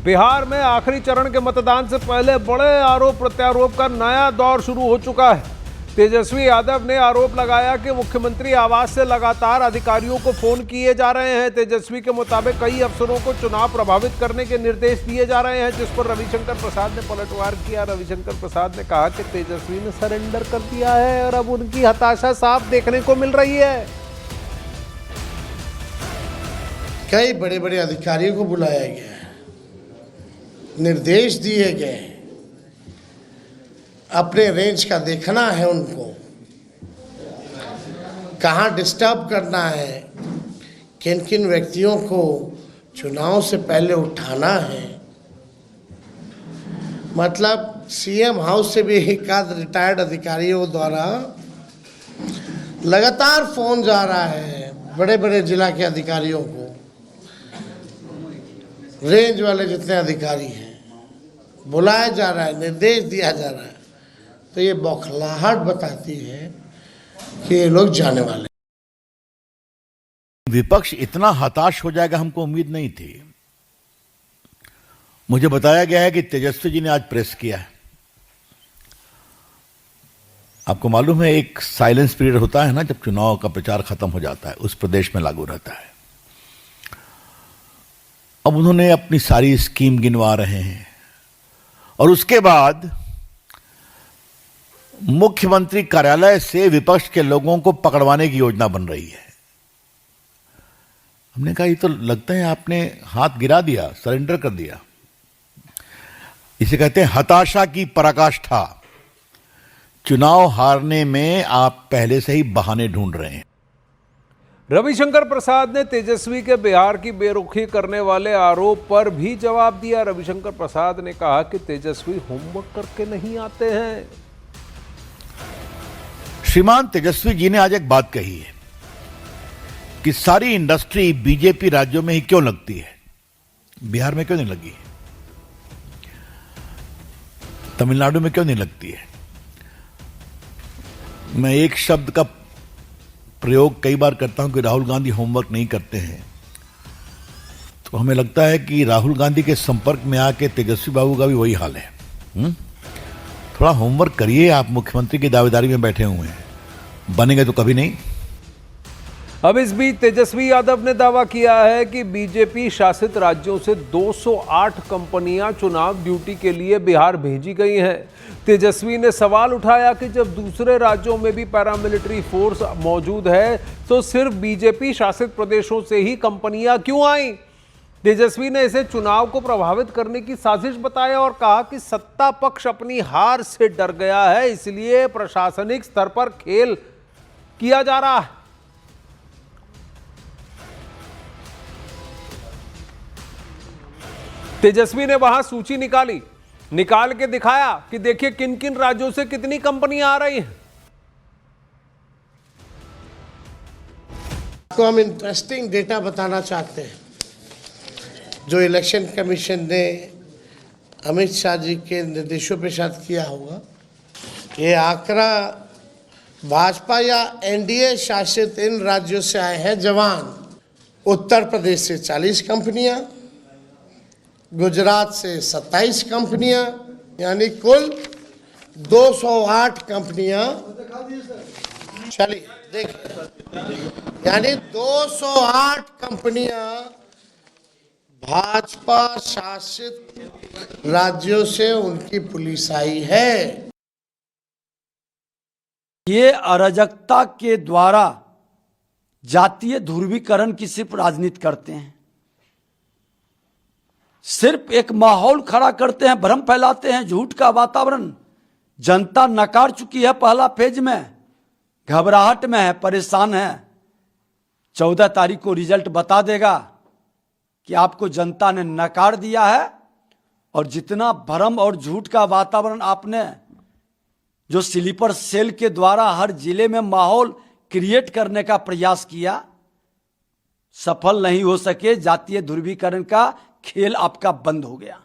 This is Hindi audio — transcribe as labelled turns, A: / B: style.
A: बिहार में आखिरी चरण के मतदान से पहले बड़े आरोप प्रत्यारोप का नया दौर शुरू हो चुका है। तेजस्वी यादव ने आरोप लगाया कि मुख्यमंत्री आवास से लगातार अधिकारियों को फोन किए जा रहे हैं। तेजस्वी के मुताबिक कई अफसरों को चुनाव प्रभावित करने के निर्देश दिए जा रहे हैं, जिस पर रविशंकर प्रसाद ने पलटवार किया। रविशंकर प्रसाद ने कहा कि तेजस्वी ने सरेंडर कर दिया है और अब उनकी हताशा साफ देखने को मिल रही है।
B: कई बड़े बड़े अधिकारियों को बुलाया गया है, निर्देश दिए गए हैं, अपने रेंज का देखना है, उनको कहाँ डिस्टर्ब करना है, किन किन व्यक्तियों को चुनाव से पहले उठाना है। मतलब सीएम हाउस से भी एक आध रिटायर्ड अधिकारियों द्वारा लगातार फोन जा रहा है बड़े बड़े जिला के अधिकारियों को, रेंज वाले जितने अधिकारी हैं, बुलाया जा रहा है, निर्देश दिया जा रहा है। तो ये बौखलाहट बताती है कि ये लोग जाने वाले हैं।
C: विपक्ष इतना हताश हो जाएगा हमको उम्मीद नहीं थी। मुझे बताया गया है कि तेजस्वी जी ने आज प्रेस किया है। आपको मालूम है एक साइलेंस पीरियड होता है ना, जब चुनाव का प्रचार खत्म हो जाता है, उस प्रदेश में लागू रहता है। अब उन्होंने अपनी सारी स्कीम गिनवा रहे हैं और उसके बाद मुख्यमंत्री कार्यालय से विपक्ष के लोगों को पकड़वाने की योजना बन रही है। हमने कहा ये तो लगता है आपने हाथ गिरा दिया, सरेंडर कर दिया। इसे कहते हैं हताशा की पराकाष्ठा। चुनाव हारने में आप पहले से ही बहाने ढूंढ रहे हैं।
A: रविशंकर प्रसाद ने तेजस्वी के बिहार की बेरुखी करने वाले आरोप पर भी जवाब दिया। रविशंकर प्रसाद ने कहा कि तेजस्वी होमवर्क करके नहीं आते हैं।
C: श्रीमान तेजस्वी जी ने आज एक बात कही है कि सारी इंडस्ट्री बीजेपी राज्यों में ही क्यों लगती है, बिहार में क्यों नहीं लगी, तमिलनाडु में क्यों नहीं लगती है। मैं एक शब्द का प्रयोग कई बार करता हूं कि राहुल गांधी होमवर्क नहीं करते हैं, तो हमें लगता है कि राहुल गांधी के संपर्क में आके तेजस्वी बाबू का भी वही हाल है। थोड़ा होमवर्क करिए। आप मुख्यमंत्री की दावेदारी में बैठे हुए हैं, बनेंगे तो कभी नहीं।
A: अब इस बीच तेजस्वी यादव ने दावा किया है कि बीजेपी शासित राज्यों से 208 कंपनियां चुनाव ड्यूटी के लिए बिहार भेजी गई हैं। तेजस्वी ने सवाल उठाया कि जब दूसरे राज्यों में भी पैरामिलिट्री फोर्स मौजूद है तो सिर्फ बीजेपी शासित प्रदेशों से ही कंपनियां क्यों आईं? तेजस्वी ने इसे चुनाव को प्रभावित करने की साजिश बताया और कहा कि सत्ता पक्ष अपनी हार से डर गया है, इसलिए प्रशासनिक स्तर पर खेल किया जा रहा है। तेजस्वी ने वहां सूची निकाल के दिखाया कि देखिए किन किन राज्यों से कितनी कंपनियां आ रही हैं।
B: तो हम इंटरेस्टिंग डेटा बताना चाहते हैं जो इलेक्शन कमीशन ने अमित शाह जी के निर्देशों पे शायद किया होगा। ये आंकड़ा भाजपा या एनडीए शासित इन राज्यों से आए हैं जवान। उत्तर प्रदेश से 40 कंपनियां, गुजरात से 27 कंपनियां, यानी कुल 208 कंपनियां। चलिए देखिए, यानी 208 कंपनियां भाजपा शासित राज्यों से उनकी पुलिस आई है।
D: ये अराजकता के द्वारा जातीय ध्रुवीकरण की सिर्फ राजनीति करते हैं, सिर्फ एक माहौल खड़ा करते हैं, भ्रम फैलाते हैं, झूठ का वातावरण। जनता नकार चुकी है, पहला फेज में घबराहट में है, परेशान है। 14 तारीख को रिजल्ट बता देगा कि आपको जनता ने नकार दिया है। और जितना भ्रम और झूठ का वातावरण आपने जो स्लीपर सेल के द्वारा हर जिले में माहौल क्रिएट करने का प्रयास किया, सफल नहीं हो सके। जातीय ध्रुवीकरण का खेल आपका बंद हो गया।